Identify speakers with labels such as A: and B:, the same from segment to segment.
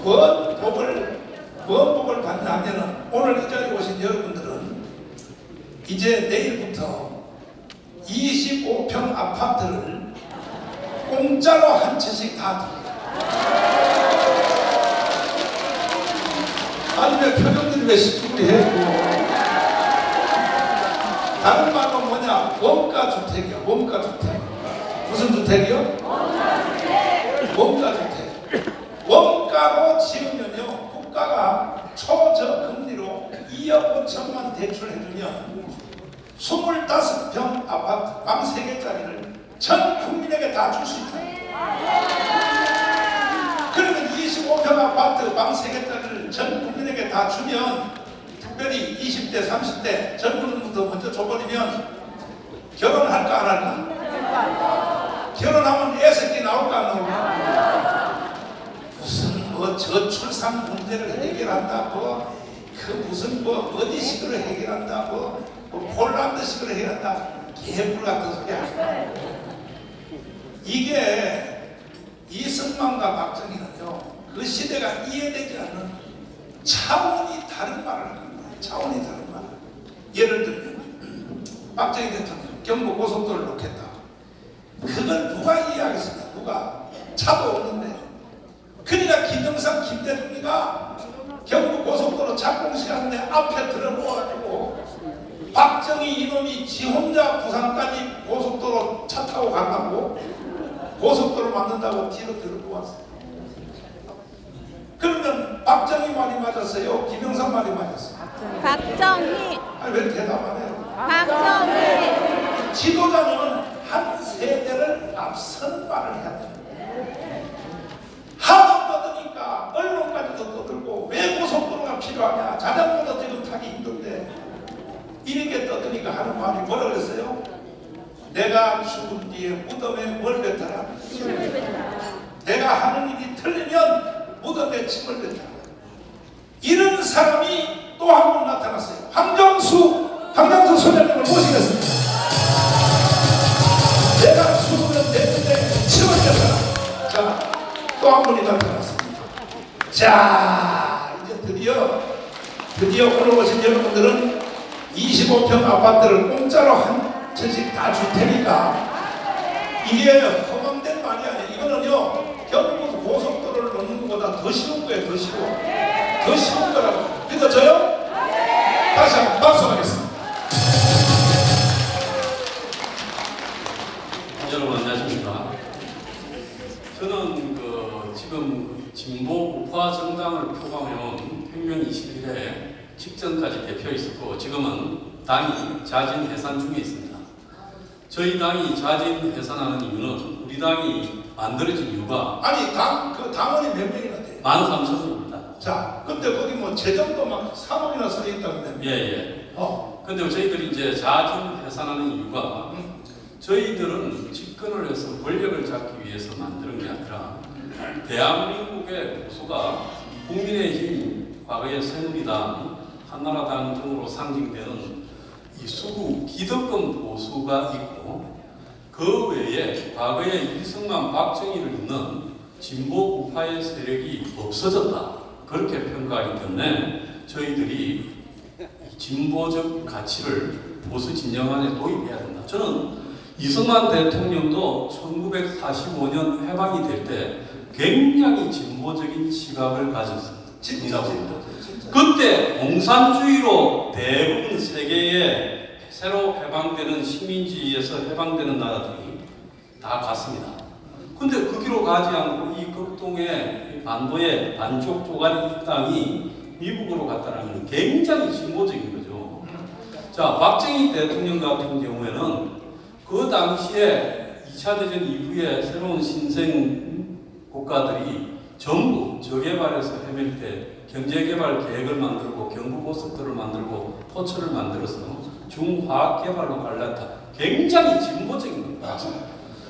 A: 뭔 복을 받냐 하면은 오늘 이 자리에 오신 여러분들은 이제 내일부터 25평 아파트를 공짜로 한 채씩 다 드립니다. 아니 왜 표정들이 왜 시끄럽게 해? 다른 말로 뭐냐? 원가주택이야. 원가주택. 무슨 주택이요? 원가주택. 원가로 지으면요 국가가 초저금리로 2억 5천만 대출해주면 25평 아파트 방 3개짜리를 전 국민에게 다 줄 수 있다. 그러면 25평 아파트 방 3개짜리를 전 국민에게 다 주면 특별히 20대 30대 젊은이부터 먼저 줘버리면 결혼할까 안 할까? 결혼하면 애새끼 나올까 안 나올까? 무슨 뭐 저출산 문제를 해결한다고 그 무슨 뭐 어디식으로 해결한다고 뭐 폴란드식으로 해결한다 개불 같은 소리야. 이게 이승만과 박정희는요 그 시대가 이해되지 않는 차원이 다른 말을 하는 거예요. 차원이 다른 말. 예를 들면 박정희 대통령 경부 고속도로를 놓겠다. 그걸 누가 이해하겠습니까? 누가? 차도 없는데. 그러니까 김영삼 김대중이가 경부 고속도로 착공시켰는데 앞에 들어놓아가지고 박정희 이놈이 지 혼자 부산까지 고속도로 차 타고 간다고 고속도로 만든다고 뒤로 들어놓았어요. 그러면 박정희 말이 맞았어요? 김영삼 말이 맞았어요?
B: 박정희.
A: 아니 왜 대답 안 해요?
B: 박정희.
A: 지도자는 한 세대를 앞선 말을 해야 돼요. 하도 떠드니까 언론까지도 떠들고 왜 고속도로가 필요하냐? 자전거도 지금 타기 힘든데 이렇게 떠드니까 하는 말이 뭐라 그랬어요? 내가 죽은 뒤에 무덤에 뭘 뱉어라? 내가 하는 일이 틀리면 무덤에 침을 뱉어라. 이런 사람이 또 한 번 나타났어요. 황정수 소장님을 모시겠습니다. 내가 죽으면 내 눈에 침을 뱉어라. 자, 또 한 분이 나타났습니다. 자, 이제 드디어 오늘 오신 여러분들은 25평 아파트를 공짜로 한 채씩 다 줄 테니까 이게 허망된 말이 아니에요. 이거는요 경부 고속도로를 놓는 것보다 더 쉬운 거예요. 더 쉬운 거라고 믿어져요? 다시 한번 박수하겠습니다.
C: 여러분 안녕하십니까? 저는 지금 진보 우파 정당을 표방해온 혁명 21회 직전까지 대표에 있었고 지금은 당이 자진 해산 중에 있습니다. 저희 당이 자진 해산하는 이유는 우리 당이 만들어진 이유가
A: 아니 당원이 몇 명이나 돼요?
C: 13,000명입니다.
A: 자, 근데 거기 뭐 재정도 막 3억이나 써 있다는데.
C: 예. 근데 저희들이 이제 자진 해산하는 이유가 저희들은 집권을 해서 권력을 잡기 위해서 만드는 게 아니라 대한민국의 보수가 국민의힘, 과거의 새누리당, 한나라당 등으로 상징되는 이 수구 기득권 보수가 있고 그 외에 과거에 이승만, 박정희를 잇는 진보 우파의 세력이 없어졌다. 그렇게 평가하기 때문에 저희들이 진보적 가치를 보수 진영 안에 도입해야 된다. 저는 이승만 대통령도 1945년 해방이 될 때 굉장히 진보적인 시각을 가졌습니다. 그때 공산주의로 대부분 세계에 새로 해방되는 식민지에서 해방되는 나라들이 다 갔습니다. 근데 그 길로 가지 않고 이 극동의 반도의 반쪽 조가리 땅이 미국으로 갔다는 굉장히 진보적인 거죠. 자, 박정희 대통령 같은 경우에는 그 당시에 2차 대전 이후에 새로운 신생 국가들이 전부 저개발에서 헤맬 때 경제개발 계획을 만들고 경부고속도로를 만들고 포철을 만들어서 중화학개발로 갈랐다. 굉장히 진보적인 겁니다.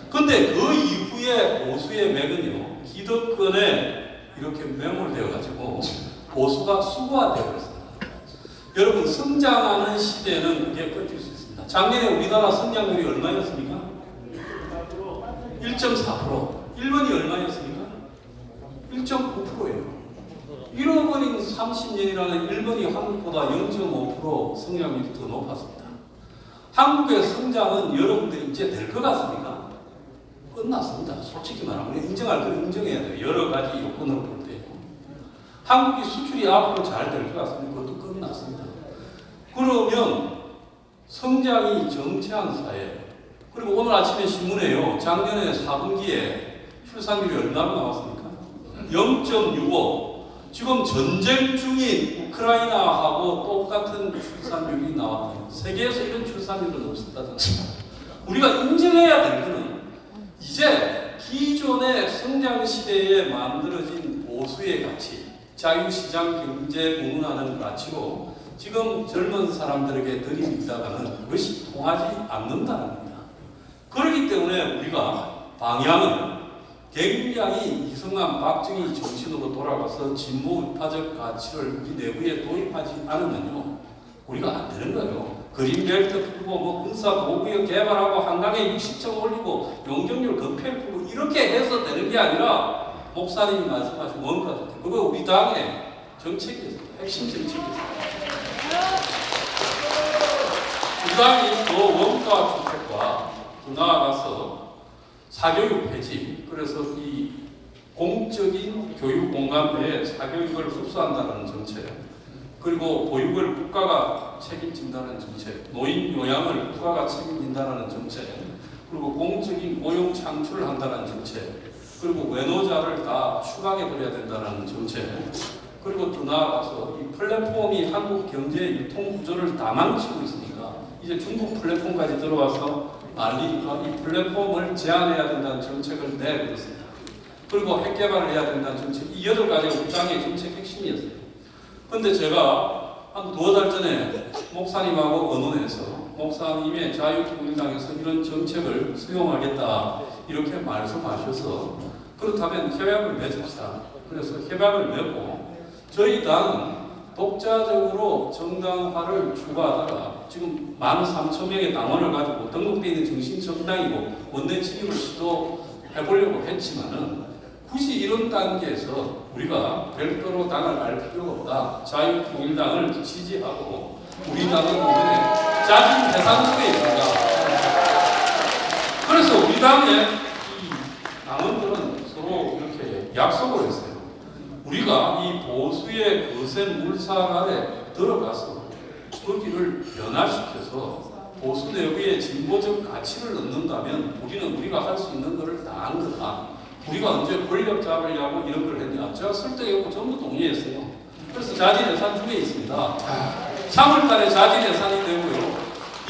C: 근데 그 이후에 보수의 맥은요 기득권에 이렇게 매몰되어 가지고 보수가 수구화되어 있습니다. 여러분 성장하는 시대는 그게 끊길 수 있습니다. 작년에 우리나라 성장률이 얼마였습니까? 1.4%. 일본이 얼마였습니까? 1.9%예요. 30년이라는 일본이 한국보다 0.5% 성장률이 더 높았습니다. 한국의 성장은 여러분들이 이제 될 것 같습니까? 끝났습니다. 솔직히 말하면 인정할 건 인정해야 돼요. 여러 가지 요건을 볼 때요. 한국이 수출이 앞으로 잘 될 것 같습니다. 그것도 끝났습니다. 그러면 성장이 정체한 사회, 그리고 오늘 아침에 신문에요. 작년에 4분기에 출산율이 얼마나 나왔습니까? 0.65. 지금 전쟁 중인 우크라이나하고 똑같은 출산율이 나왔다. 세계에서 이런 출산율은 없었다잖아요. 우리가 인정해야 될 것은 이제 기존의 성장 시대에 만들어진 보수의 가치, 자유시장 경제 문화는 가치로 지금 젊은 사람들에게 들이밀다가는 그것이 통하지 않는다는 겁니다. 그렇기 때문에 우리가 방향은 굉장히 이승만, 박정희 정신으로 돌아가서 진보 우파적 가치를 우리 내부에 도입하지 않으면요, 우리가 안 되는 거예요. 그린벨트 풀고 뭐 군사 보구역 개발하고 한강에 60층 올리고 용적률 급행 풀고 이렇게 해서 되는 게 아니라 목사님이 말씀하신 원가 주택, 그거 우리 당의 정책이었어요. 핵심 정책이었어요. 우리 당이 그 원가 주택과 더 나아가서 사교육 폐지, 그래서 이 공적인 교육 공간 내에 사교육을 흡수한다는 정책, 그리고 보육을 국가가 책임진다는 정책, 노인 요양을 국가가 책임진다는 정책, 그리고 공적인 고용 창출을 한다는 정책, 그리고 외노자를 다 추방해버려야 된다는 정책, 그리고 더 나아가서 이 플랫폼이 한국 경제 유통 구조를 다 망치고 있으니까 이제 중국 플랫폼까지 들어와서 난리니까 이 플랫폼을 제한해야 된다는 정책을 내걸었습니다. 그리고 핵 개발을 해야 된다는 정책, 이 8가지가 우리 당의 정책 핵심이었어요. 그런데 제가 한 2달 전에 목사님하고 의논해서 목사님의 자유통일당에서 이런 정책을 수용하겠다 이렇게 말씀하셔서 그렇다면 협약을 맺읍시다. 그래서 협약을 맺고 저희 당은 독자적으로 정당화를 추구하다가 지금 13,000명의 당원을 가지고 등록되어 있는 정신정당이고 원내 진입을 시도해보려고 했지만은 굳이 이런 단계에서 우리가 별도로 당을 알 필요가 없다. 자유통일당을 지지하고 우리 당은 이번에 자진 해산 속에 있습니다. 그래서 우리 당의 이 당원들은 서로 이렇게 약속을 했어요. 우리가 이 보수의 거센 물살 아래 들어가서 거기를 변화시켜서 보수 내부의 진보적 가치를 넣는다면 우리는 우리가 할 수 있는 것을 다 한 거다. 우리가 언제 권력 잡으려고 이런 걸 했냐. 제가 설득했고 전부 동의했어요. 그래서 자진 해산 중에 있습니다. 3월달에 자진 해산이 되고요.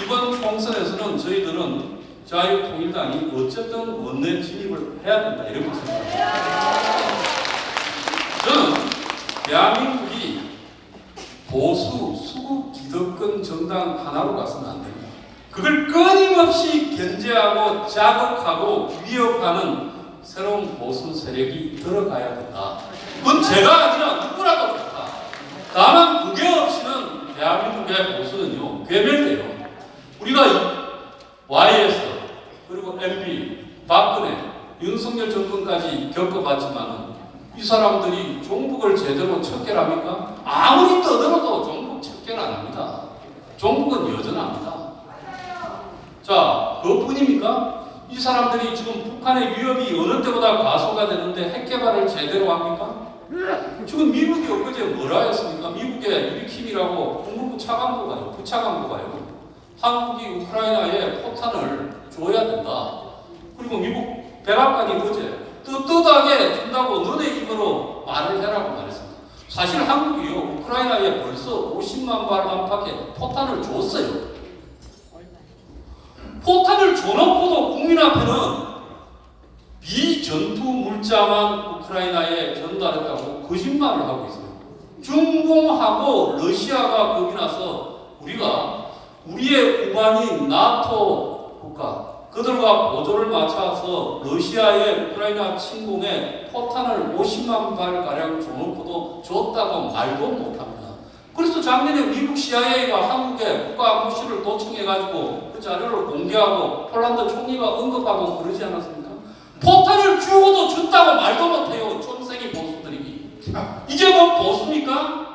C: 이번 총선에서는 저희들은 자유통일당이 어쨌든 원내 진입을 해야 된다 이렇게 생각합니다. 저는 대한민국이 보수, 수구, 기득권 정당 하나로 가서는 안 됩니다. 그걸 끊임없이 견제하고 자극하고 위협하는 새로운 보수 세력이 들어가야 된다. 그건 제가 아니라 누구라도 좋다. 다만 그게 없이는 대한민국의 보수는요, 괴멸돼요. 우리가 YS, 그리고 MB, 박근혜, 윤석열 정권까지 겪어봤지만은 이 사람들이 종북을 제대로 척결합니까? 아무리 떠들어도 종북 척결 안 합니다. 종북은 여전합니다. 자, 그것뿐입니까? 이 사람들이 지금 북한의 위협이 어느 때보다 과소가 되는데 핵 개발을 제대로 합니까? 지금 미국이 엊그제 뭐라 했습니까? 미국의 유리킴이라고 국무부 차관보가요, 부차관보가요. 한국이 우크라이나에 포탄을 줘야 된다. 그리고 미국 백악관이 어제 떳떳하게 준다고 너네 입으로 말을 해라고 말했습니다. 사실 한국이요, 우크라이나에 벌써 50만 발 안팎의 포탄을 줬어요. 포탄을 줘놓고도 국민 앞에는 비전투 물자만 우크라이나에 전달했다고 거짓말을 하고 있어요. 중공하고 러시아가 겁이 나서 우리가 우리의 우방인 나토 국가 그들과 보조를 맞춰서 러시아의 우크라이나 침공에 포탄을 50만 발가량 줘놓고도 줬다고 말도 못합니다. 그래서 작년에 미국 CIA가 한국에 국가안보실을 도청해가지고 그 자료를 공개하고 폴란드 총리가 언급하고 그러지 않았습니까? 포탄을 주고도 줬다고 말도 못해요. 촌생이 보수들이. 이게 뭐 보수입니까?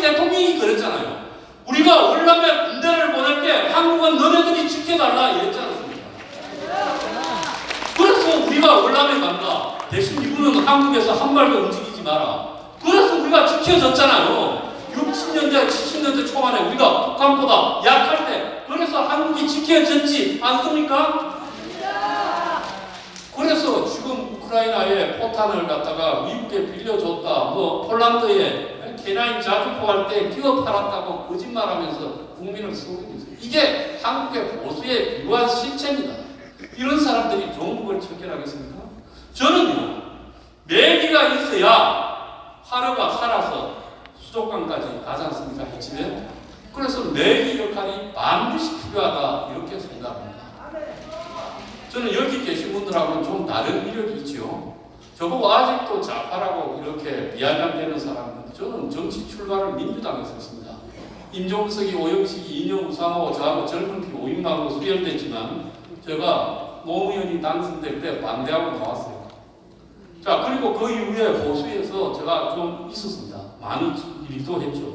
C: 대통령이 그랬잖아요. 우리가 월남에 군대를 보낼게 한국은 너네들이 지켜달라 이랬지 않습니까? 그래서 우리가 월남에 간다. 대신 이분은 한국에서 한 발도 움직이지 마라. 그래서 우리가 지켜졌잖아요. 60년대, 70년대 초반에 우리가 북한보다 약할 때 그래서 한국이 지켜졌지 않습니까? 그래서 지금 우크라이나에 포탄을 갖다가 미국에 빌려줬다. 뭐 폴란드에 K9 자주포 할 때 끼워 팔았다고 거짓말하면서 국민을 속이고 있어요. 이게 한국의 보수의 유한 실체입니다. 이런 사람들이 종북을 척결하겠습니까? 저는요, 매기가 있어야 하루가 살아서 수족관까지 가지 않습니까? 해치면. 그래서 매기 역할이 반드시 필요하다 이렇게 생각합니다. 저는 여기 계신 분들하고는 좀 다른 이력이 있지요. 저보고 아직도 좌파라고 이렇게 비아냥대는 사람은 저는 정치 출발을 민주당에서 했습니다. 임종석이, 오영식이, 이인영, 우상호, 저하고 젊은 피 5인방으로 수혈됐지만 제가 노무현이 당선될 때 반대하고 나왔어요. 자, 그리고 그 이후에 보수에서 제가 좀 있었습니다. 많이 일도 했죠.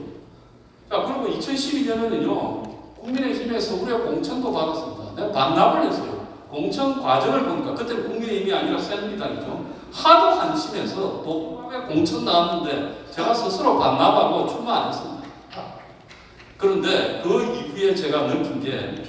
C: 자, 그리고 2012년에는요, 국민의힘에 서울에 공천도 받았습니다. 내가 반납을 했어요. 공천 과정을 보니까, 그때는 국민의힘이 아니라 새누리당이죠. 하도 한심해서 독감에 공천 나왔는데 제가 스스로 반납하고 출마 안 했습니다. 그런데 그 이후에 제가 느낀 게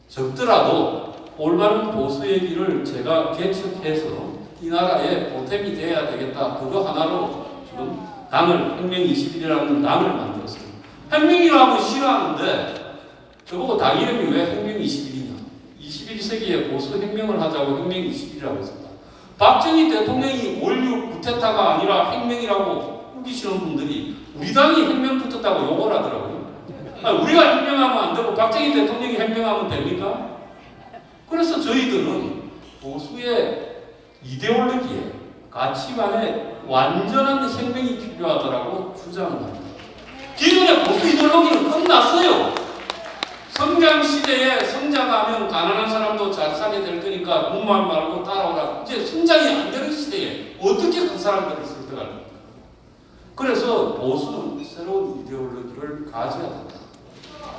C: 적더라도 올바른 보수의 길을 제가 개척해서 이 나라에 보탬이 돼야 되겠다. 그거 하나로 지금 당을 혁명21이라는 당을 만들었어요. 혁명이라고 싫어하는데 저보고 당 이름이 왜 혁명21이냐. 21세기에 보수 혁명을 하자고 혁명21이라고 했습니다. 박정희 대통령이 올류 구테타가 아니라 혁명이라고 우기시는 분들이 우리 당이 혁명 붙었다고 욕을 하더라고요. 아니, 우리가 혁명하면 안 되고 박정희 대통령이 혁명하면 됩니까? 그래서 저희들은 보수의 이데올로기에 가치관에 완전한 혁명이 필요하다고 주장을 합니다. 기존의 보수 이데올로기는 끝났어요. 성장시대에 성장하면 가난한 사람도 잘 살게 될 거니까 돈만 말고 따라오라. 이제 성장이 안 되는 시대에 어떻게 그 사람들을 설득할 겁니까? 그래서 보수는 새로운 이데올로기를 가져야 된다.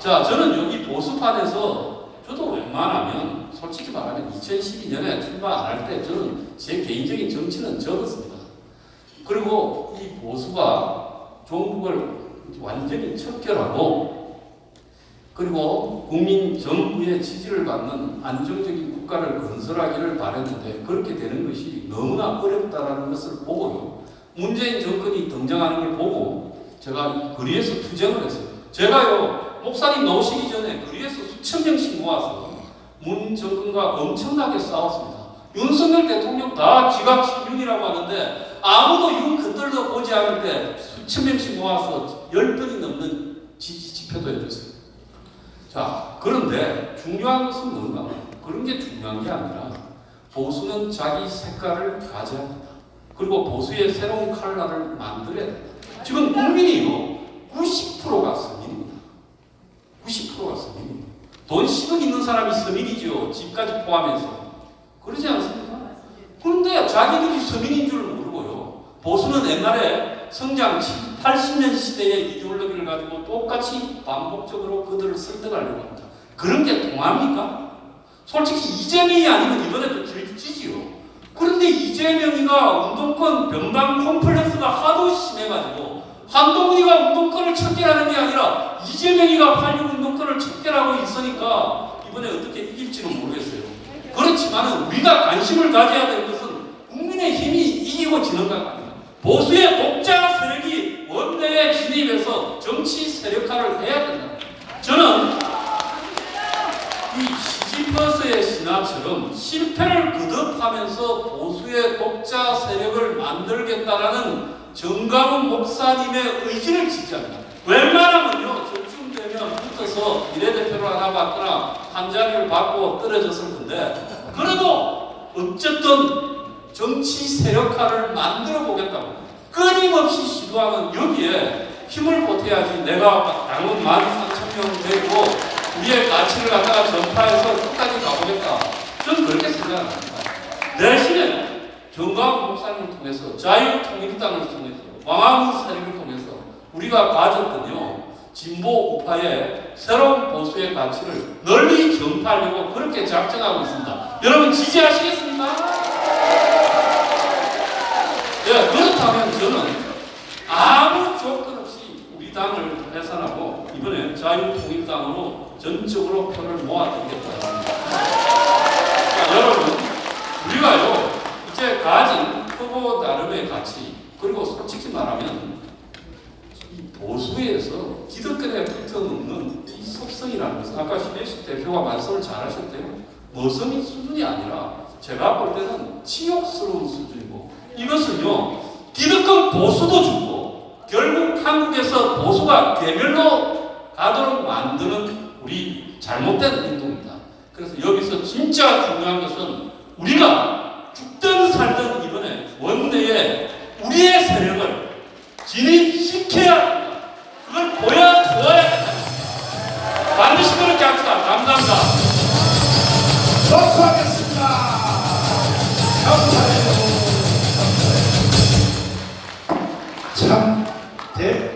C: 자, 저는 여기 보수판에서 저도 웬만하면 솔직히 말하면 2012년에 출마 안 할 때 저는 제 개인적인 정치는 적었습니다. 그리고 이 보수가 종북을 완전히 척결하고 그리고 국민 정부의 지지를 받는 안정적인 국가를 건설하기를 바랬는데 그렇게 되는 것이 너무나 어렵다는 것을 보고요. 문재인 정권이 등장하는 걸 보고 제가 거리에서 투쟁을 했어요. 제가요, 목사님 나오시기 전에 거리에서 수천 명씩 모아서 문 정권과 엄청나게 싸웠습니다. 윤석열 대통령 다 지각신윤이라고 하는데 아무도 윤 그들도 보지 않을 때 수천 명씩 모아서 10번이 넘는 지지 집회도 해줬어요. 자, 그런데 중요한 것은 뭔가? 그런 게 중요한 게 아니라 보수는 자기 색깔을 가져야 된다. 그리고 보수의 새로운 컬러를 만들어야 된다. 지금 국민이요, 90%가 서민입니다. 90%가 서민입니다. 돈 10억 있는 사람이 서민이죠. 집까지 포함해서. 그러지 않습니까? 그런데 자기들이 서민인 줄 모르고요. 보수는 옛날에 성장 80년 시대의 이데올로기를 가지고 똑같이 반복적으로 그들을 설득하려고 합니다. 그런 게 통합니까? 솔직히 이재명이 아니면 이번에도 질지지요. 그런데 이재명이가 운동권 변방 콤플렉스가 하도 심해가지고 한동훈이가 운동권을 척결하는 게 아니라 이재명이가 86 운동권을 척결하고 있으니까 이번에 어떻게 이길지는 모르겠어요. 그렇지만 우리가 관심을 가져야 될 것은 국민의 힘이 이기고 지는 것 아닙니다. 보수의 독자 세력이 원내에 진입해서 정치 세력화를 해야 된다. 저는 이 시지퍼스의 신화처럼 실패를 거듭하면서 보수의 독자 세력을 만들겠다라는 정강훈 목사님의 의지를 지지합니다. 웬만하면요, 저쯤 되면 붙어서 비례대표를 하나 받거나 한 자리를 받고 떨어졌을 건데 그래도 어쨌든 정치 세력화를 만들어 보겠다고 끊임없이 시도하는 여기에 힘을 보태야지 내가 당원 13,000명 되고 우리의 가치를 갖다가 전파해서 끝까지 가보겠다. 저는 그렇게 생각합니다. 대신에 정강훈 목사님을 통해서 자유통일당을 통해서 왕아문 세력을 통해서 우리가 가졌던요 진보 우파의 새로운 보수의 가치를 널리 전파하려고 그렇게 작정하고 있습니다. 여러분 지지하시겠습니까? 예, 그렇다면 저는 아무 조건 없이 우리 당을 해산하고 이번에 자유통일당으로 전적으로 표를 모아드리겠다고 합니다. 그러니까 여러분, 우리가요 이제 가진 크고 나름의 가치, 그리고 솔직히 말하면 이 보수에서 기득권에 붙어놓는 이 속성이라는 것은 아까 신혜식 대표가 말씀을 잘하셨대요. 머성인 수준이 아니라 제가 볼 때는 치욕스러운 수준이고, 이것은요 기득권 보수도 주고 결국 한국에서 보수가 괴멸로 가도록 만드는 우리 잘못된 행동입니다. 그래서 여기서 진짜 중요한 것은 우리가 죽든 살든 이번에 원내에 우리의 세력을 진입시켜야 합니다. 그걸 보여줘야 된다. 반드시 그렇게 합시다. 감사합니다.
A: 박수하겠습니다. 감사해요. 참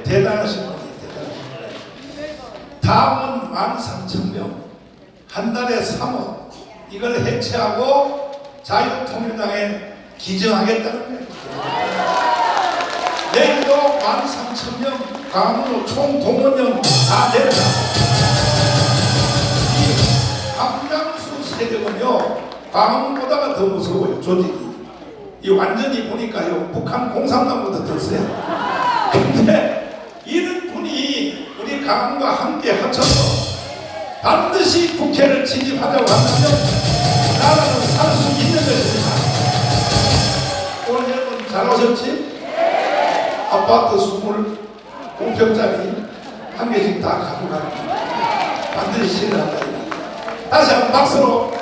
A: 대단하신 분이 대단하신. 다음은 13,000명, 한 달에 3억 이걸 해체하고 자유통일당에 기증하겠다는 거예요. 내일도 13,000명 강원도 총 동원령 다 된다. 이 강장수 세력은요 강원보다가 더 무서워요. 조직이. 이 완전히 보니까요 북한 공산당보다 더 세요. 근데 이런 분이 우리 강원과 함께 합쳐서 반드시 국회를 진입하자고 한다면 나라는 살 수 있는 것입니다. 오늘 여러분 잘 오셨지? 아파트 20평짜리 한 개씩 다 가져가고 반드시 실현한다. 다시 한번 박수로